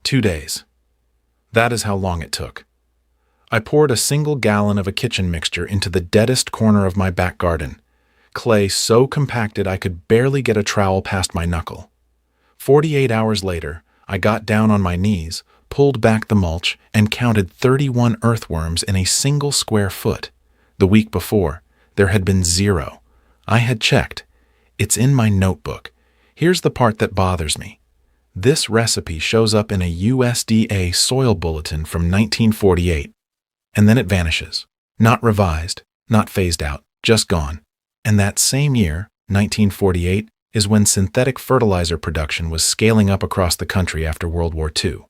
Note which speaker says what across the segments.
Speaker 1: 2 days. That is how long it took. I poured a single gallon of a kitchen mixture into the deadest corner of my back garden, clay so compacted I could barely get a trowel past my knuckle. 48 hours later, I got down on my knees, pulled back the mulch, and counted 31 earthworms in a single square foot. The week before, there had been 0. I had checked. It's in my notebook. Here's the part that bothers me. This recipe shows up in a USDA soil bulletin from 1948, and then it vanishes. Not revised, not phased out, just gone. And that same year, 1948, is when synthetic fertilizer production was scaling up across the country after World War II.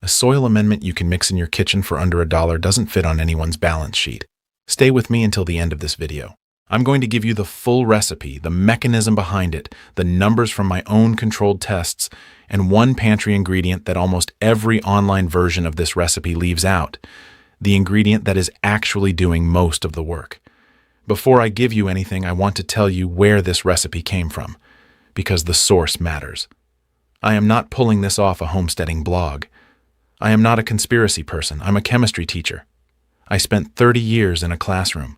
Speaker 1: A soil amendment you can mix in your kitchen for under $1 doesn't fit on anyone's balance sheet. Stay with me until the end of this video. I'm going to give you the full recipe, the mechanism behind it, the numbers from my own controlled tests, and one pantry ingredient that almost every online version of this recipe leaves out, the ingredient that is actually doing most of the work. Before I give you anything, I want to tell you where this recipe came from, because the source matters. I am not pulling this off a homesteading blog. I am not a conspiracy person. I'm a chemistry teacher. I spent 30 years in a classroom.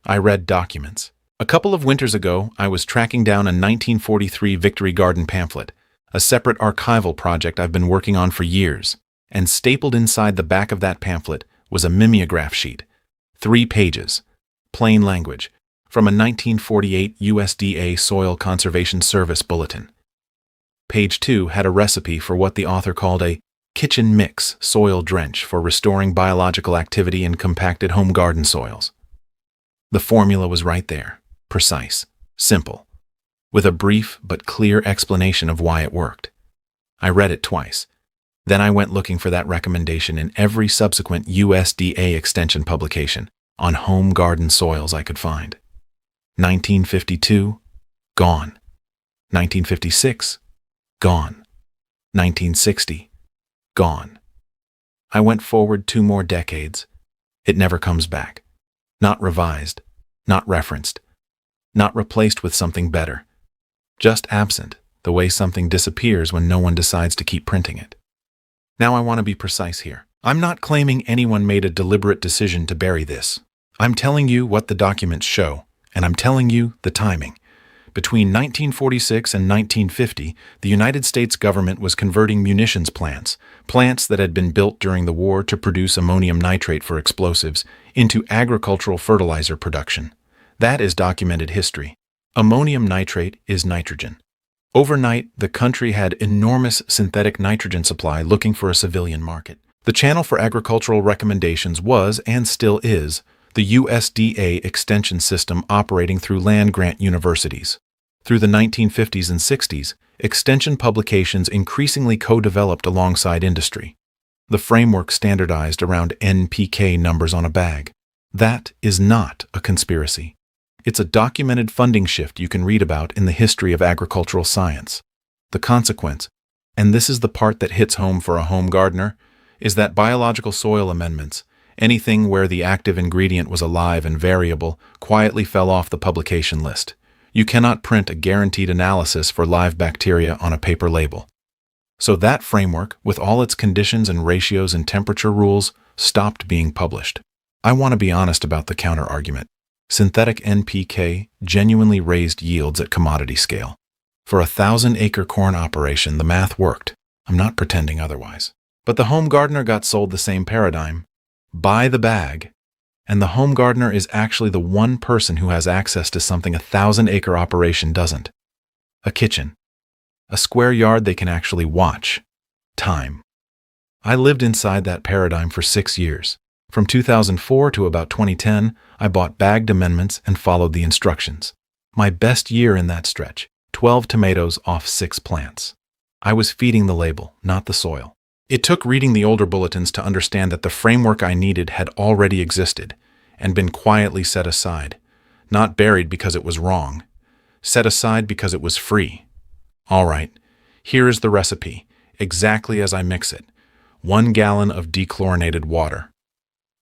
Speaker 1: I read documents. A couple of winters ago, I was tracking down a 1943 Victory Garden pamphlet, a separate archival project I've been working on for years, and stapled inside the back of that pamphlet was a mimeograph sheet, 3 pages, plain language, from a 1948 USDA Soil Conservation Service bulletin. Page 2 had a recipe for what the author called a kitchen mix soil drench for restoring biological activity in compacted home garden soils. The formula was right there, precise, simple, with a brief but clear explanation of why it worked. I read it twice. Then I went looking for that recommendation in every subsequent USDA extension publication on home garden soils I could find. 1952, gone. 1956, gone. 1960, gone. I went forward 2 more decades. It never comes back. Not revised, not referenced, not replaced with something better. Just absent, the way something disappears when no one decides to keep printing it. Now I want to be precise here. I'm not claiming anyone made a deliberate decision to bury this. I'm telling you what the documents show, and I'm telling you the timing. Between 1946 and 1950, the United States government was converting munitions plants that had been built during the war to produce ammonium nitrate for explosives, into agricultural fertilizer production. That is documented history. Ammonium nitrate is nitrogen. Overnight, the country had enormous synthetic nitrogen supply looking for a civilian market. The channel for agricultural recommendations was, and still is, the USDA extension system operating through land-grant universities. Through the 1950s and 60s, extension publications increasingly co-developed alongside industry. The framework standardized around NPK numbers on a bag. That is not a conspiracy. It's a documented funding shift you can read about in the history of agricultural science. The consequence, and this is the part that hits home for a home gardener, is that biological soil amendments, anything where the active ingredient was alive and variable, quietly fell off the publication list. You cannot print a guaranteed analysis for live bacteria on a paper label. So that framework, with all its conditions and ratios and temperature rules, stopped being published. I want to be honest about the counter-argument. Synthetic NPK genuinely raised yields at commodity scale. For a 1,000-acre corn operation, the math worked. I'm not pretending otherwise. But the home gardener got sold the same paradigm. Buy the bag. And the home gardener is actually the one person who has access to something a 1,000-acre operation doesn't. A kitchen. A square yard they can actually watch. Time. I lived inside that paradigm for 6 years. From 2004 to about 2010, I bought bagged amendments and followed the instructions. My best year in that stretch, 12 tomatoes off 6 plants. I was feeding the label, not the soil. It took reading the older bulletins to understand that the framework I needed had already existed and been quietly set aside, not buried because it was wrong, set aside because it was free. All right, here is the recipe, exactly as I mix it. 1 gallon of dechlorinated water.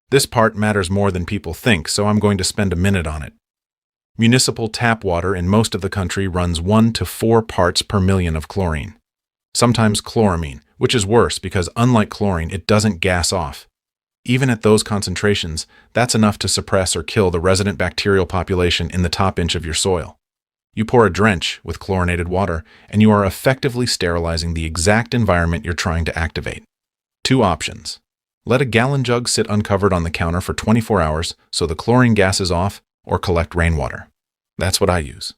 Speaker 1: This part matters more than people think, so I'm going to spend a minute on it. Municipal tap water in most of the country runs 1 to 4 parts per million of chlorine. Sometimes chloramine, which is worse because unlike chlorine, it doesn't gas off. Even at those concentrations, that's enough to suppress or kill the resident bacterial population in the top inch of your soil. You pour a drench with chlorinated water, and you are effectively sterilizing the exact environment you're trying to activate. Two options. Let a gallon jug sit uncovered on the counter for 24 hours so the chlorine gas is off, or collect rainwater. That's what I use.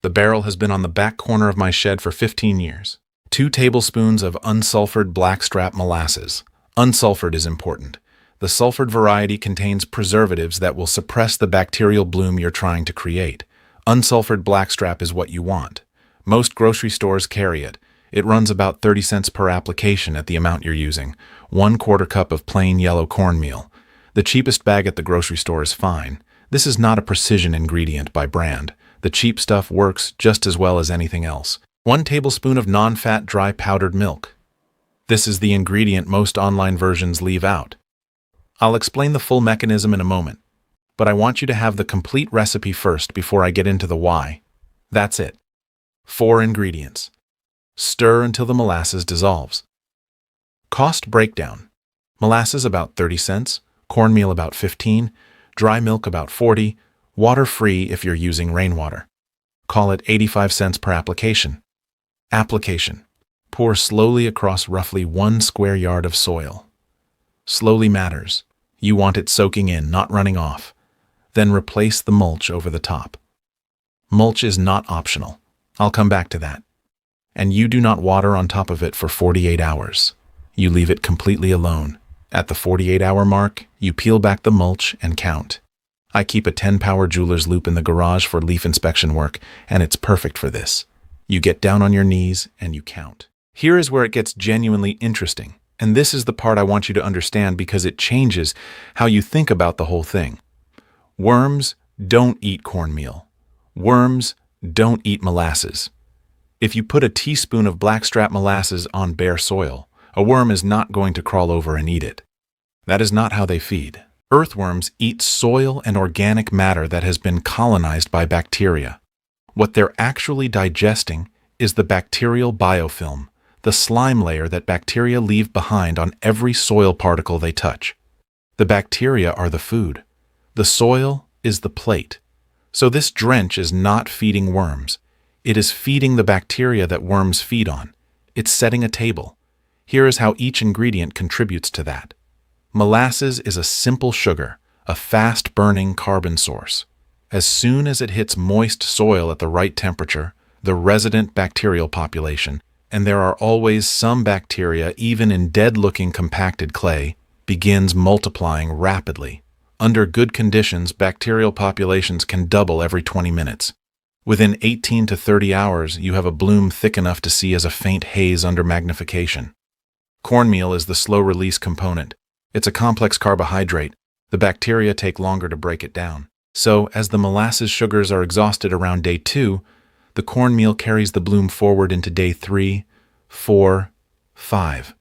Speaker 1: The barrel has been on the back corner of my shed for 15 years. 2 tablespoons of unsulfured blackstrap molasses. Unsulfured is important. The sulfured variety contains preservatives that will suppress the bacterial bloom you're trying to create. Unsulfured blackstrap is what you want. Most grocery stores carry it. It runs about 30 cents per application at the amount you're using. 1/4 cup of plain yellow cornmeal. The cheapest bag at the grocery store is fine. This is not a precision ingredient by brand. The cheap stuff works just as well as anything else. 1 tablespoon of non-fat dry powdered milk. This is the ingredient most online versions leave out. I'll explain the full mechanism in a moment, but I want you to have the complete recipe first before I get into the why. That's it. 4 ingredients. Stir until the molasses dissolves. Cost breakdown. Molasses about 30 cents, cornmeal about 15, dry milk about 40, water-free if you're using rainwater. Call it 85 cents per application. Application. Pour slowly across roughly 1 square yard of soil. Slowly matters. You want it soaking in, not running off. Then replace the mulch over the top. Mulch is not optional. I'll come back to that. And you do not water on top of it for 48 hours. You leave it completely alone. At the 48-hour mark, you peel back the mulch and count. I keep a 10-power jeweler's loop in the garage for leaf inspection work, and it's perfect for this. You get down on your knees and you count. Here is where it gets genuinely interesting, and this is the part I want you to understand because it changes how you think about the whole thing. Worms don't eat cornmeal. Worms don't eat molasses. If you put a teaspoon of blackstrap molasses on bare soil, a worm is not going to crawl over and eat it. That is not how they feed. Earthworms eat soil and organic matter that has been colonized by bacteria. What they're actually digesting is the bacterial biofilm, the slime layer that bacteria leave behind on every soil particle they touch. The bacteria are the food. The soil is the plate. So this drench is not feeding worms. It is feeding the bacteria that worms feed on. It's setting a table. Here is how each ingredient contributes to that. Molasses is a simple sugar, a fast-burning carbon source. As soon as it hits moist soil at the right temperature, the resident bacterial population, and there are always some bacteria even in dead-looking compacted clay, begins multiplying rapidly. Under good conditions, bacterial populations can double every 20 minutes. Within 18 to 30 hours, you have a bloom thick enough to see as a faint haze under magnification. Cornmeal is the slow-release component. It's a complex carbohydrate. The bacteria take longer to break it down. So, as the molasses sugars are exhausted around day 2, the cornmeal carries the bloom forward into day 3, 4, 5.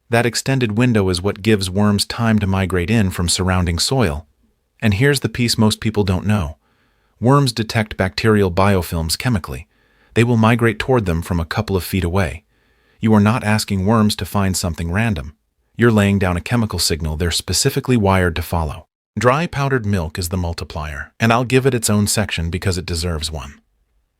Speaker 1: That extended window is what gives worms time to migrate in from surrounding soil. And here's the piece most people don't know. Worms detect bacterial biofilms chemically. They will migrate toward them from a couple of feet away. You are not asking worms to find something random. You're laying down a chemical signal they're specifically wired to follow. Dry powdered milk is the multiplier, and I'll give it its own section because it deserves one.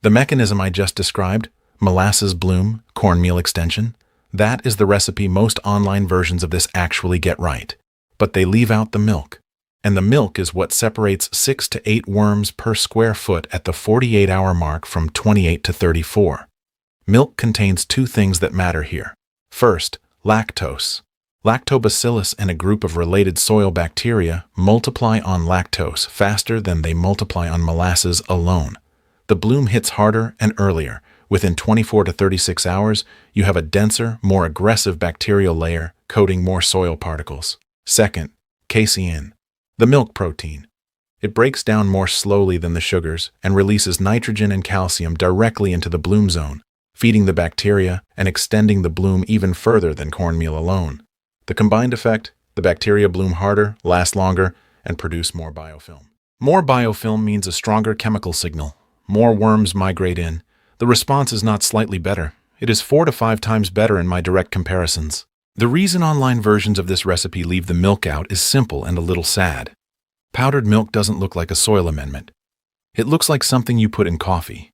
Speaker 1: The mechanism I just described, molasses bloom, cornmeal extension, that is the recipe most online versions of this actually get right. But they leave out the milk. And the milk is what separates 6 to 8 worms per square foot at the 48-hour mark from 28 to 34. Milk contains 2 things that matter here. First, lactose. Lactobacillus and a group of related soil bacteria multiply on lactose faster than they multiply on molasses alone. The bloom hits harder and earlier. Within 24 to 36 hours, you have a denser, more aggressive bacterial layer coating more soil particles. Second, casein, the milk protein. It breaks down more slowly than the sugars and releases nitrogen and calcium directly into the bloom zone, feeding the bacteria and extending the bloom even further than cornmeal alone. The combined effect, the bacteria bloom harder, last longer, and produce more biofilm. More biofilm means a stronger chemical signal. More worms migrate in. The response is not slightly better. It is 4 to 5 times better in my direct comparisons. The reason online versions of this recipe leave the milk out is simple and a little sad. Powdered milk doesn't look like a soil amendment. It looks like something you put in coffee.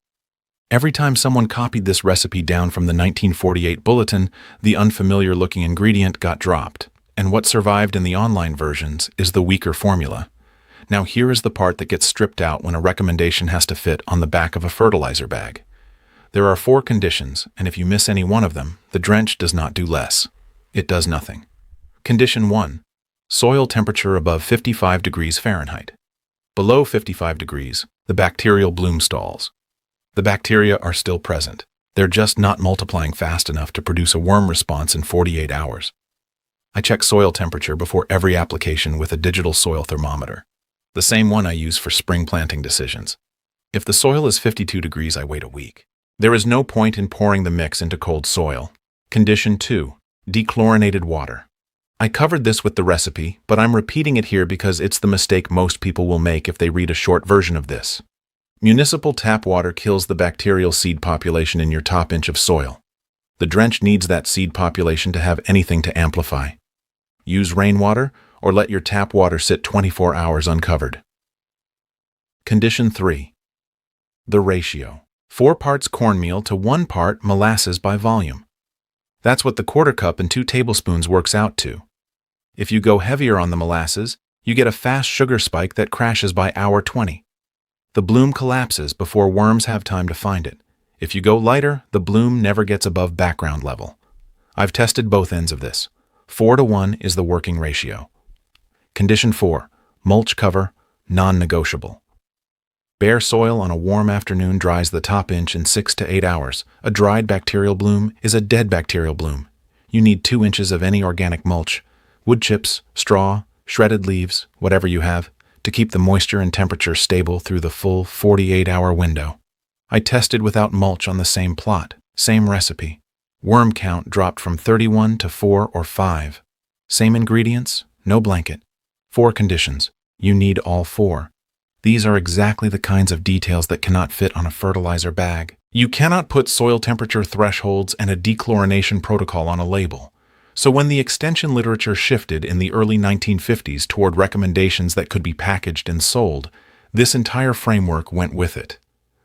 Speaker 1: Every time someone copied this recipe down from the 1948 bulletin, the unfamiliar-looking ingredient got dropped, and what survived in the online versions is the weaker formula. Now here is the part that gets stripped out when a recommendation has to fit on the back of a fertilizer bag. There are 4 conditions, and if you miss any one of them, the drench does not do less. It does nothing. Condition 1. Soil temperature above 55 degrees Fahrenheit. Below 55 degrees, the bacterial bloom stalls. The bacteria are still present. They're just not multiplying fast enough to produce a worm response in 48 hours. I check soil temperature before every application with a digital soil thermometer, the same one I use for spring planting decisions. If the soil is 52 degrees, I wait a week. There is no point in pouring the mix into cold soil. Condition 2. Dechlorinated water. I covered this with the recipe, but I'm repeating it here because it's the mistake most people will make if they read a short version of this. Municipal tap water kills the bacterial seed population in your top inch of soil. The drench needs that seed population to have anything to amplify. Use rainwater or let your tap water sit 24 hours uncovered. Condition 3. The ratio. 4 parts cornmeal to 1 part molasses by volume. That's what the quarter cup and 2 tablespoons works out to. If you go heavier on the molasses, you get a fast sugar spike that crashes by hour 20. The bloom collapses before worms have time to find it. If you go lighter, the bloom never gets above background level. I've tested both ends of this. 4 to 1 is the working ratio. Condition 4. Mulch cover, non-negotiable. Bare soil on a warm afternoon dries the top inch in 6 to 8 hours. A dried bacterial bloom is a dead bacterial bloom. You need 2 inches of any organic mulch, wood chips, straw, shredded leaves, whatever you have, to keep the moisture and temperature stable through the full 48-hour window. I tested without mulch on the same plot, same recipe. Worm count dropped from 31 to 4 or 5. Same ingredients, no blanket. 4 conditions. You need all 4. These are exactly the kinds of details that cannot fit on a fertilizer bag. You cannot put soil temperature thresholds and a dechlorination protocol on a label. So when the extension literature shifted in the early 1950s toward recommendations that could be packaged and sold, this entire framework went with it.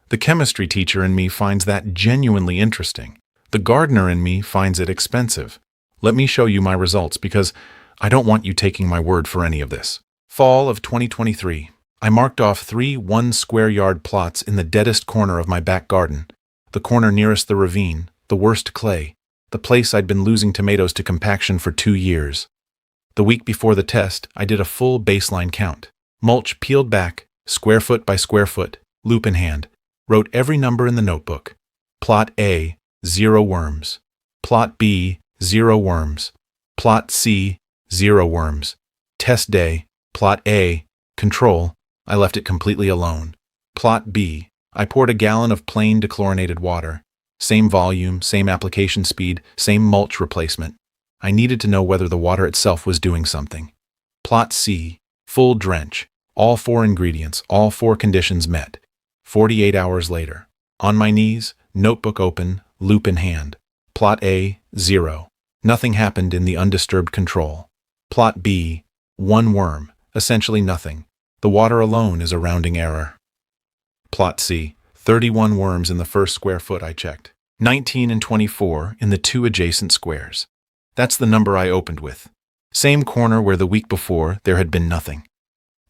Speaker 1: The chemistry teacher in me finds that genuinely interesting. The gardener in me finds it expensive. Let me show you my results because I don't want you taking my word for any of this. Fall of 2023. I marked off 3 1-square-yard plots in the deadest corner of my back garden, the corner nearest the ravine, the worst clay, the place I'd been losing tomatoes to compaction for 2 years. The week before the test, I did a full baseline count. Mulch peeled back, square foot by square foot, loop in hand. Wrote every number in the notebook. Plot A, 0 worms. Plot B, 0 worms. Plot C, 0 worms. Test day, plot A, control. I left it completely alone. Plot B, I poured a gallon of plain dechlorinated water. Same volume, same application speed, same mulch replacement. I needed to know whether the water itself was doing something. Plot C, full drench, all 4 ingredients, all 4 conditions met. 48 hours later. On my knees, notebook open, loop in hand. Plot A, 0. Nothing happened in the undisturbed control. Plot B, 1 worm, essentially nothing. The water alone is a rounding error. Plot C, 31 worms in the first square foot I checked. 19 and 24 in the 2 adjacent squares. That's the number I opened with. Same corner where the week before there had been nothing.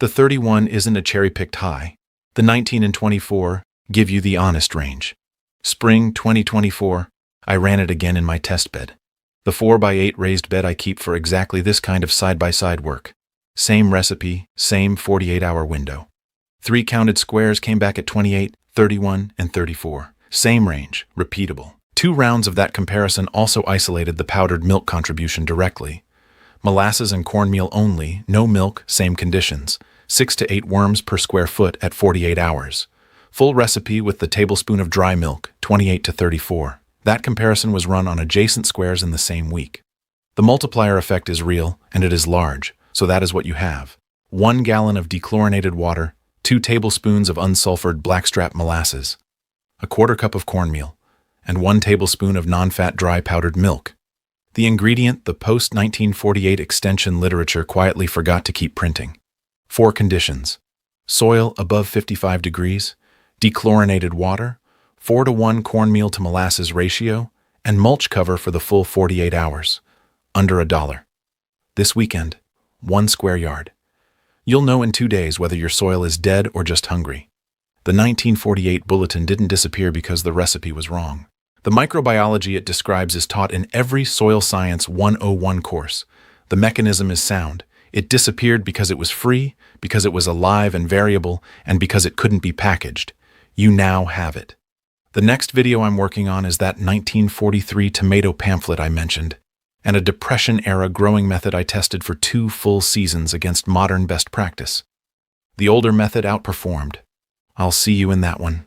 Speaker 1: The 31 isn't a cherry-picked high. The 19 and 24 give you the honest range. Spring 2024, I ran it again in my test bed. The 4x8 raised bed I keep for exactly this kind of side-by-side work. Same recipe, same 48-hour window. 3 counted squares came back at 28, 31, and 34. Same range, repeatable. 2 rounds of that comparison also isolated the powdered milk contribution directly. Molasses and cornmeal only, no milk, same conditions. 6 to 8 worms per square foot at 48 hours. Full recipe with the tablespoon of dry milk, 28 to 34. That comparison was run on adjacent squares in the same week. The multiplier effect is real, and it is large, so that is what you have. 1 gallon of dechlorinated water, 2 tablespoons of unsulfured blackstrap molasses, a quarter cup of cornmeal, and 1 tablespoon of non-fat dry powdered milk. The ingredient the post-1948 extension literature quietly forgot to keep printing. 4 conditions: soil above 55 degrees, dechlorinated water, 4:1 cornmeal to molasses ratio, and mulch cover for the full 48 hours. Under $1. This weekend, 1 square yard. You'll know in 2 days whether your soil is dead or just hungry. The 1948 bulletin didn't disappear because the recipe was wrong. The microbiology it describes is taught in every Soil Science 101 course. The mechanism is sound. It disappeared because it was free, because it was alive and variable, and because it couldn't be packaged. You now have it. The next video I'm working on is that 1943 tomato pamphlet I mentioned, and a Depression-era growing method I tested for 2 full seasons against modern best practice. The older method outperformed. I'll see you in that one.